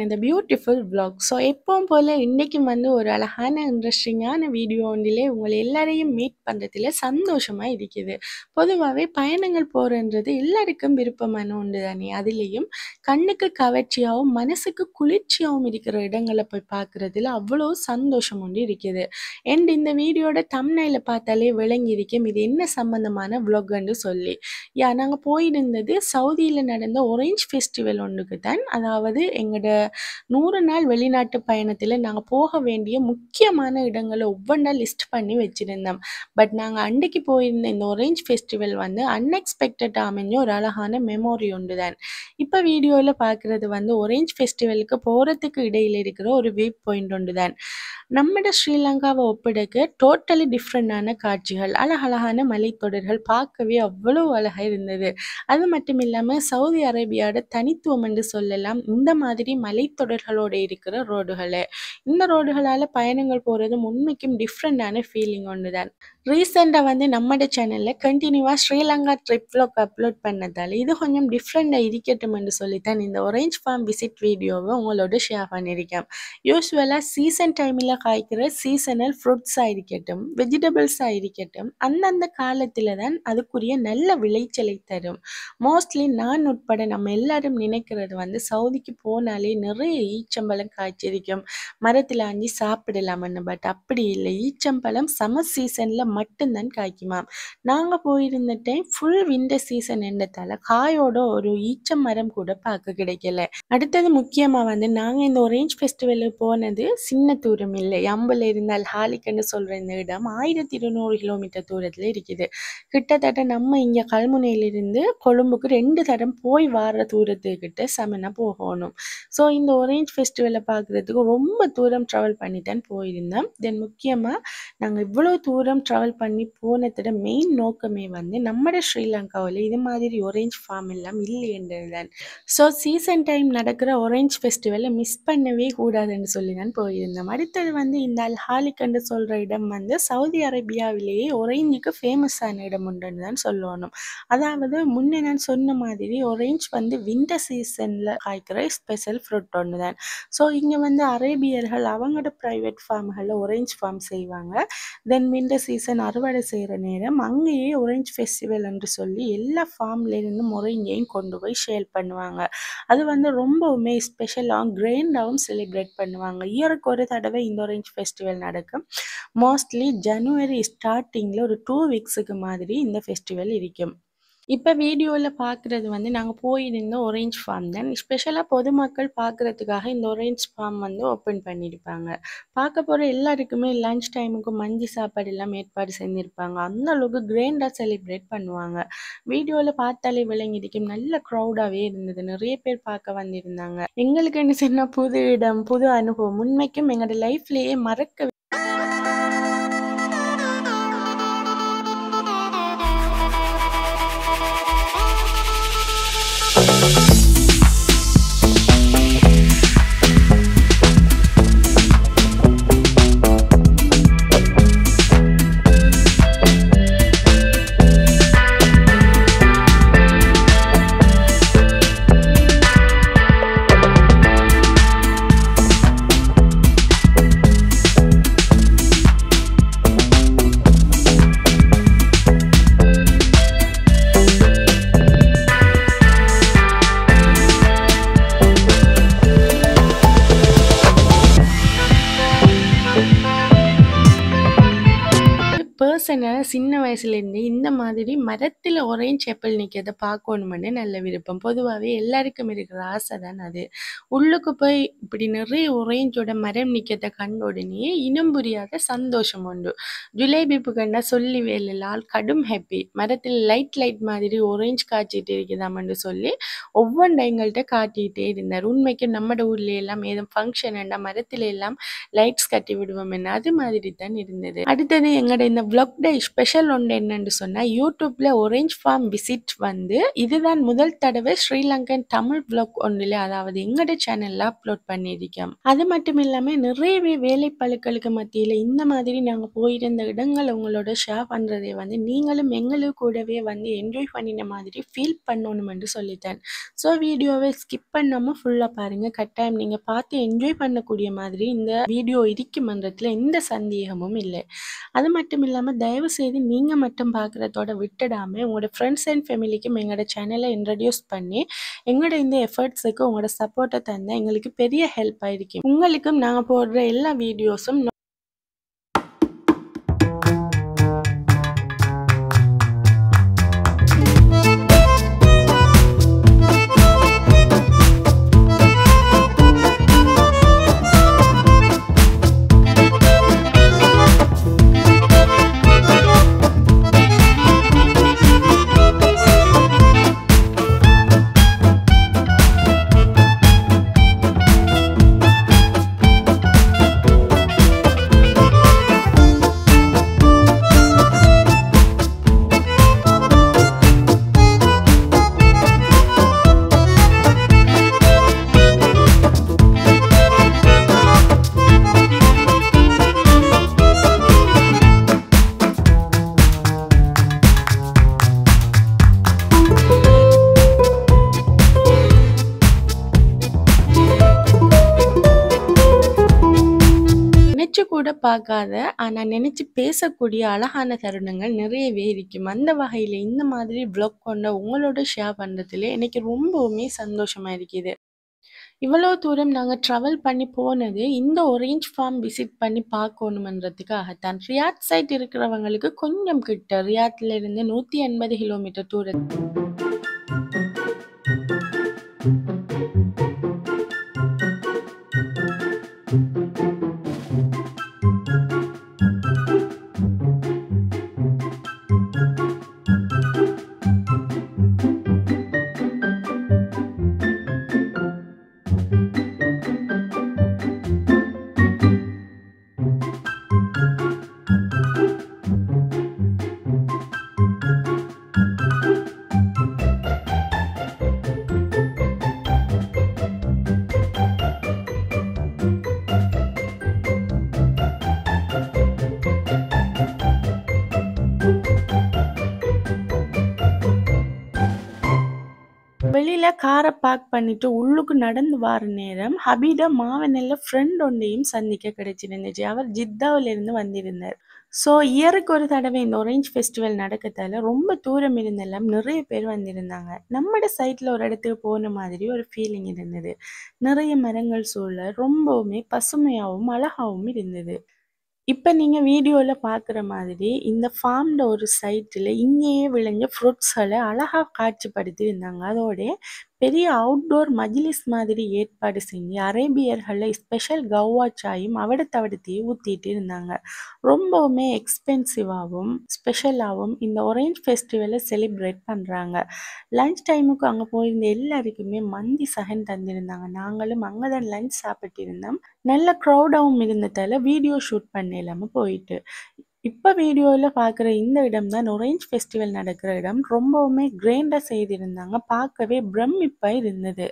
தான் இந்த beautiful vlog. So எப்பவும் போல் இன்றைக்கும் வந்து ஒரு அழகான இன்ட்ரெஸ்டிங்கான வீடியோ ஒன்றிலே உங்களை எல்லாரையும் மீட் பண்ணுறதுல சந்தோஷமாக இருக்குது. பொதுவாகவே பயணங்கள் போகிறன்றது எல்லாருக்கும் விருப்பமான ஒன்று தானே. அதுலேயும் கண்ணுக்கு கவர்ச்சியாகவும் மனசுக்கு குளிர்ச்சியாகவும் இருக்கிற இடங்களை போய் பார்க்குறதுல அவ்வளோ சந்தோஷம் ஒன்று இருக்குது. அண்ட் இந்த வீடியோட தம்ப்நெயிலை பார்த்தாலே விளங்கியிருக்கும் இது என்ன சம்பந்தமான vlogன்னு சொல்லி. நாங்கள் போயிருந்தது சவுதியில் நடந்த ஒரேஞ்ச் ஃபெஸ்டிவல் ஒன்றுக்கு தான். அதாவது எங்களோட 100 நாள் வெளிநாட்டு பயணத்தில் நாங்கள் போக வேண்டிய முக்கியமான இடங்களை ஒவ்வொன்றா லிஸ்ட் பண்ணி வச்சுருந்தோம். பட் நாங்கள் அன்றைக்கு போயிருந்த இந்த ஒரேஞ்ச் ஃபெஸ்டிவல் வந்து அன்எக்ஸ்பெக்டடாக அமைஞ்ச ஒரு அழகான மெமோரி ஒன்று தான். இப்போ வீடியோவில் பார்க்குறது வந்து ஒரேஞ்ச் ஃபெஸ்டிவலுக்கு போகிறதுக்கு இடையில் இருக்கிற ஒரு வியூ பாயிண்ட் ஒன்று தான். நம்மட ஸ்ரீலங்காவை ஒப்பிடக்க டோட்டலி டிஃப்ரெண்டான காட்சிகள், அழகழகான மலைத்தொடர்கள் பார்க்கவே அவ்வளோ அழகாக இருந்தது. அது மட்டும் இல்லாமல் சவுதி அரேபியாவோட தனித்துவம் என்று சொல்லலாம் இந்த மாதிரி மலைத்தொடர்களோடு இருக்கிற ரோடுகளை. இந்த ரோடுகளால் பயணங்கள் போகிறது உண்மைக்கும் டிஃப்ரெண்டான ஃபீலிங் ஒன்று தான். ரீசெண்டாக வந்து நம்மட சேனலில் கண்டினியூவாக ஸ்ரீலங்கா ட்ரிப் vlog அப்லோட் பண்ணதால் இது கொஞ்சம் டிஃப்ரெண்டாக இருக்கட்டும் என்று சொல்லித்தான் இந்த ஒரேஞ்ச் ஃபார்ம் விசிட் வீடியோவை உங்களோட ஷேர் பண்ணியிருக்கேன். யூஸ்வலாக சீசன் டைமில் காய்க்கிற சீசனல் ஃப்ரூட்ஸாக இருக்கட்டும், வெஜிடபிள்ஸாக இருக்கட்டும், அந்தந்த காலத்தில் தான் அதுக்குரிய நல்ல விளைச்சலை தரும். மோஸ்ட்லி நான் உட்பட நம்ம எல்லாரும் நினைக்கிறது வந்து சவுதிக்கு போனாலே நிறைய ஈச்சம்பழம் காய்ச்சிருக்கும், மரத்தில் ஆஞ்சி சாப்பிடலாம்னு. பட் அப்படி இல்லை, ஈச்சம்பழம் சம்மர் சீசனில் மட்டும்தான் காய்க்குமாம். நாங்கள் போயிருந்த டைம் ஃபுல் விண்டர் சீசன் என்றதால காயோட ஒரு ஈச்ச மரம் கூட பார்க்க கிடைக்கல. அடுத்தது முக்கியமாக வந்து நாங்கள் இந்த ஒரேஞ்ச் ஃபெஸ்டிவலுக்கு போனது சின்ன தூரம் இல்லை. அம்புல இருந்தால் ஹாலிக்கன்னு சொல்கிற இந்த இடம் 1200 கிலோமீட்டர் தூரத்தில் இருக்குது. கிட்டத்தட்ட நம்ம இங்கே கல்முனையிலிருந்து கொழும்புக்கு 2 தரம் போய் வர தூரத்துக்கிட்ட செமனாக போகணும். ஸோ இந்த ஒரேஞ்ச் ஃபெஸ்டிவலை பார்க்குறதுக்கு ரொம்ப தூரம் ட்ராவல் பண்ணி தான் போயிருந்தோம். தென் முக்கியமாக நாங்கள் இவ்வளோ தூரம் ட்ராவல் பண்ணி போனதோட மெயின் நோக்கமே வந்து நம்மட ஸ்ரீலங்காவில் இது மாதிரி ஒரேஞ்ச் ஃபார்ம் எல்லாம் இல்லைன்றது தான். ஸோ சீசன் டைம் நடக்கிற ஒரேஞ்ச் ஃபெஸ்டிவலை மிஸ் பண்ணவே கூடாதுன்னு சொல்லி தான் போயிருந்தோம். அடுத்தது வந்து இந்த அல்ஹாலிக் சொல்கிற இடம் வந்து சவுதி அரேபியாவிலேயே ஒரேஞ்சுக்கு ஃபேமஸான இடம் ஒன்றுன்னு தான் சொல்லணும். அதாவது முன்னே நான் சொன்ன மாதிரி ஒரேஞ்ச் வந்து விண்டர் சீசனில் காய்க்கிற ஸ்பெஷல் ஃப்ரூட் ஒன்று தான். ஸோ இங்கே வந்து அரேபியர்கள் அவங்களோட ப்ரைவேட் ஃபார்ம்களில் ஒரேஞ்ச் ஃபார்ம் செய்வாங்க. தென் விண்டர் சீசன் அறுவடை செய்கிற நேரம் அங்கேயே ஒரேஞ்ச் ஃபெஸ்டிவல் என்று சொல்லி எல்லா ஃபார்ம்லேருந்தும் ஒரேஞ்சையும் கொண்டு போய் ஷேர் பண்ணுவாங்க. அது வந்து ரொம்பவுமே ஸ்பெஷலாகவும் கிராண்டாகவும் செலிப்ரேட் பண்ணுவாங்க. இயருக்கு ஒரு தடவை இந்த ஒரேஞ்ச் ஃபெஸ்டிவல் நடக்கும். மோஸ்ட்லி ஜனவரி ஸ்டார்டிங்கில் ஒரு 2 வீக்ஸுக்கு மாதிரி இந்த ஃபெஸ்டிவல் இருக்கும். இப்போ வீடியோவில் பார்க்குறது வந்து நாங்கள் போயிருந்த ஒரேஞ்ச் ஃபார்ம் தான். ஸ்பெஷலாக பொதுமக்கள் பார்க்குறதுக்காக இந்த ஒரேஞ்ச் ஃபார்ம் வந்து ஓப்பன் பண்ணியிருப்பாங்க. பார்க்க போகிற எல்லாருக்குமே லன்ச் டைமுக்கு மஞ்சு சாப்பாடு எல்லாம் ஏற்பாடு செஞ்சுருப்பாங்க. அந்த அளவுக்கு கிராண்டாக செலிப்ரேட் பண்ணுவாங்க. வீடியோவில் பார்த்தாலே விளங்கியிருக்கும் நல்ல க்ரௌடாகவே இருந்தது. நிறைய பேர் பார்க்க வந்திருந்தாங்க. எங்களுக்கு என்ன சொன்னால் புது இடம், புது அனுபவம், உண்மைக்கும் எங்களோட லைஃப்லேயே மறக்க பர்சனாக சின்ன வயசுலேருந்து இந்த மாதிரி மரத்தில் ஒரேஞ்ச் ஆப்பிள் நிற்கிறத பார்க்கணுமென்னு நல்ல விருப்பம். பொதுவாகவே எல்லாருக்கும் இருக்கிற ஆசை தான் அது. உள்ளுக்கு போய் இப்படி நிறைய ஒரேஞ்சோட மரம் நிற்கிறத கண்ட உடனே இனம் புரியாத சந்தோஷம் உண்டு. ஜுலேபிப்பு கண்டா சொல்லி வேலால் கடும் ஹாப்பி. மரத்தில் லைட் மாதிரி ஒரேஞ்ச் காய்ச்சிட்டு இருக்குதாமன்னு சொல்லி ஒவ்வொன்று எங்கள்கிட்ட காட்டிகிட்டே இருந்தார். உண்மைக்கும் நம்மட ஊர்ல எல்லாம் ஏதும் ஃபங்க்ஷன் மரத்தில் எல்லாம் லைட்ஸ் கட்டி விடுவோம் என்ன அது மாதிரி தான் இருந்தது. அடுத்தது எங்களோட இந்த vlog டே ஸ்பெஷல் ஒன்று என்னன்னு சொன்னா, யூடியூப்ல ஒரேஞ்ச் ஃபார்ம் விசிட் வந்து இதுதான் முதல் தடவை ஸ்ரீலங்கன் தமிழ் vlog ஒன்றில், அதாவது எங்கட சேனல்ல அப்லோட் பண்ணியிருக்கோம். அது மட்டும் இல்லாம நிறையவே வேலைப்பளுக்களுக்கு மத்தியில இந்த மாதிரி நாங்க போயிருந்த இடங்கள் உங்களோட ஷேர் பண்றதை வந்து நீங்களும் எங்களுக்கு கூடவே வந்து என்ஜாய் பண்ணின மாதிரி ஃபீல் பண்ணணும்னு சொல்லிட்டேன். ஸோ வீடியோவை ஸ்கிப் பண்ணாம ஃபுல்லா பாருங்க. கட்டாயம் நீங்க பார்த்து என்ஜாய் பண்ணக்கூடிய மாதிரி இந்த வீடியோ இருக்குமன்றதுல எந்த சந்தேகமும் இல்லை. அது மட்டும் இல்லாம தயவு செய்து நீங்க மட்டும் பார்க்குறதோட விட்டுடாம உங்களோட ஃப்ரெண்ட்ஸ் அண்ட் ஃபேமிலிக்கும் எங்களோட சேனலை இன்ட்ரடியூஸ் பண்ணி எங்களோட இந்த எஃபர்ட்ஸுக்கு உங்களோட சப்போர்ட்டை தந்தால் எங்களுக்கு பெரிய ஹெல்ப் ஆயிருக்கும். உங்களுக்கும் நாங்கள் போடுற எல்லா வீடியோஸும் கூட பார்க்காத ஆனா நினைச்சு பேசக்கூடிய அழகான தருணங்கள் நிறையவே இருக்கும். அந்த வகையில இந்த மாதிரி vlog கொண்ட உங்களோட ஷேர் பண்றதுல எனக்கு ரொம்பவுமே சந்தோஷமா இருக்குது. இவ்வளோ தூரம் நாங்கள் ட்ராவல் பண்ணி போனது இந்த ஒரேஞ்ச் ஃபார்ம் விசிட் பண்ணி பார்க்கணுமன்றதுக்காகத்தான். ரியாத் சைட் இருக்கிறவங்களுக்கு கொஞ்சம் கிட்ட, ரியாத்ல இருந்து 180 கிலோமீட்டர் தூரம். வெளியில காரை பார்க் பண்ணிட்டு உள்ளுக்கு நடந்து வர நேரம் ஹபீட மாவனல்ல ஃப்ரெண்ட் ஒன்றையும் சந்திக்க கிடைச்சிருந்துச்சு. அவர் ஜித்தாவில இருந்து வந்திருந்தார். ஸோ இயருக்கு ஒரு தடவை இந்த ஒரேஞ்ச் ஃபெஸ்டிவல் நடக்கத்தால ரொம்ப தூரம் இருந்தெல்லாம் நிறைய பேர் வந்திருந்தாங்க. நம்மட சைட்ல ஒரு இடத்துக்கு போன மாதிரி ஒரு ஃபீலிங் இருந்தது. நிறைய மரங்கள் சூழ ரொம்பவுமே பசுமையாகவும் அழகாகவும் இருந்தது. இப்போ நீங்கள் வீடியோவில் பார்க்குற மாதிரி இந்த ஃபார்ம்ல ஒரு சைட்டில் இங்கேயே விளைஞ்ச ஃப்ரூட்ஸ்களை அழகாக காட்சிப்படுத்தி இருந்தாங்க. அதோட பெரிய அவுட்டோர் மஜ்லிஸ் மாதிரி ஏற்பாடு செஞ்சு அரேபியர்களில் ஸ்பெஷல் கவ்வா சாயும் அவடத்தவடத்தையும் ஊற்றிட்டு இருந்தாங்க. ரொம்பவுமே எக்ஸ்பென்சிவாகவும் ஸ்பெஷலாகவும் இந்த ஒரேஞ்ச் ஃபெஸ்டிவலை செலிப்ரேட் பண்ணுறாங்க. லஞ்ச் டைமுக்கு அங்கே போயிருந்த எல்லாருக்குமே மந்தி சகன் தந்திருந்தாங்க. நாங்களும் அங்கே தான் லஞ்ச் சாப்பிட்டு இருந்தோம். நல்ல க்ரௌடாகவும் இருந்ததால் வீடியோ ஷூட் பண்ண இல்லாமல் போயிட்டு. இப்போ வீடியோவில் பார்க்குற இந்த இடம் தான் ஒரேஞ்ச் ஃபெஸ்டிவல் நடக்கிற இடம். ரொம்பவுமே கிராண்டாக செய்திருந்தாங்க. பார்க்கவே பிரமிப்பாக இருந்தது.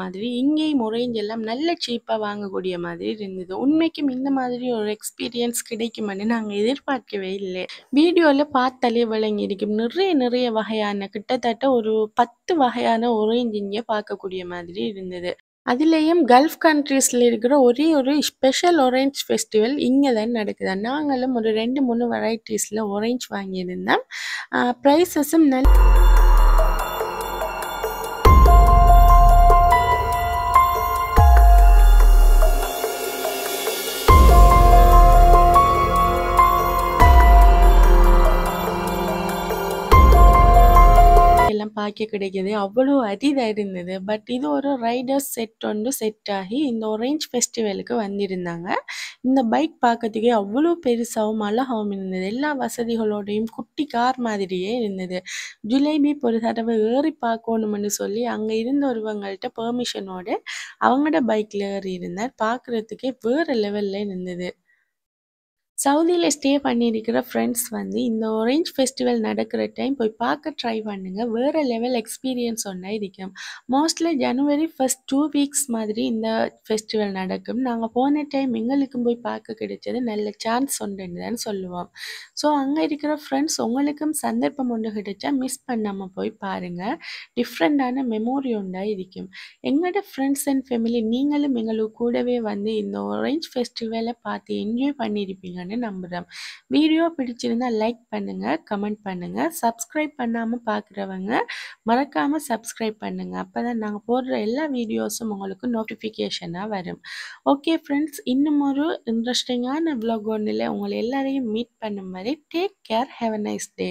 மாதிரி இங்கேயும் orange எல்லாம் நல்ல சீப்பாக வாங்கக்கூடிய மாதிரி இருந்தது. உண்மைக்கும் இந்த மாதிரி ஒரு எக்ஸ்பீரியன்ஸ் கிடைக்குமென்னு நாங்கள் எதிர்பார்க்கவே இல்லை. வீடியோவில் பார்த்தாலே விளங்கியிருக்கும். நிறைய நிறைய வகையான கிட்டத்தட்ட ஒரு 10 வகையான orange இங்கே பார்க்கக்கூடிய மாதிரி இருந்தது. அதுலேயும் கல்ஃப் கண்ட்ரீஸில் இருக்கிற ஒரே ஒரு ஸ்பெஷல் orange ஃபெஸ்டிவல் இங்கே தான் நடக்குது. நாங்களும் ஒரு 2-3 வெரைட்டிஸில் orange வாங்கியிருந்தோம். ப்ரைஸஸும் எல்லாம் பார்க்க கிடைக்கிது. அவ்வளோ அரிதாக இருந்தது. பட் இது ஒரு ரைடர்ஸ் செட் ஒன்று செட் ஆகி இந்த orange ஃபெஸ்டிவலுக்கு வந்திருந்தாங்க. இந்த பைக் பார்க்கறதுக்கே அவ்வளோ பெருசாகவும் அழகாகவும் இருந்தது. எல்லா வசதிகளோடையும் குட்டி கார் மாதிரியே இருந்தது. ஜுலேபி ஒரு தடவை ஏறி பார்க்கணும்னு சொல்லி அங்கே இருந்தவங்கள்ட்ட பெர்மிஷனோட அவங்களோட பைக்கில் ஏறி இருந்தார். பார்க்குறதுக்கே வேறு லெவலில் இருந்தது. சவுதியில் ஸ்டே பண்ணியிருக்கிற ஃப்ரெண்ட்ஸ் வந்து இந்த orange ஃபெஸ்டிவல் நடக்கிற டைம் போய் பார்க்க ட்ரை பண்ணுங்க. வேறு லெவல் எக்ஸ்பீரியன்ஸ் ஒன்றா இருக்கும். மோஸ்ட்லி ஜனவரி ஃபர்ஸ்ட் 2 வீக்ஸ் மாதிரி இந்த ஃபெஸ்டிவல் நடக்கும். நாங்கள் போன டைம் எங்களுக்கும் போய் பார்க்க கிடைச்சது நல்ல சான்ஸ் ஒன்றுன்னு தான் சொல்லுவோம். ஸோ அங்கே இருக்கிற ஃப்ரெண்ட்ஸ் உங்களுக்கும் சந்தர்ப்பம் ஒன்று கிடைச்சா மிஸ் பண்ணாமல் போய் பாருங்கள். டிஃப்ரெண்ட்டான மெமோரி ஒன்றா இருக்கும். எங்களோட ஃப்ரெண்ட்ஸ் அண்ட் ஃபேமிலி நீங்களும் எங்களுக்கு கூடவே வந்து இந்த orange ஃபெஸ்டிவலை பார்த்து என்ஜாய் பண்ணியிருப்பீங்கன்னு நம்புகிறேன். வீடியோ பிடிச்சிருந்தா லைக் பண்ணுங்கள், கமெண்ட் பண்ணுங்கள். சப்ஸ்கிரைப் பண்ணாமல் பார்க்குறவங்க மறக்காமல் சப்ஸ்கிரைப் பண்ணுங்கள். அப்போ தான் நாங்கள் போடுற எல்லா வீடியோஸும் உங்களுக்கு நோட்டிஃபிகேஷனாக வரும். ஓகே ஃப்ரெண்ட்ஸ், இன்னும் ஒரு இன்ட்ரெஸ்டிங்கான vlog ஒன்றில் உங்களை எல்லாரையும் மீட் பண்ணும் வரை take care, have a nice day.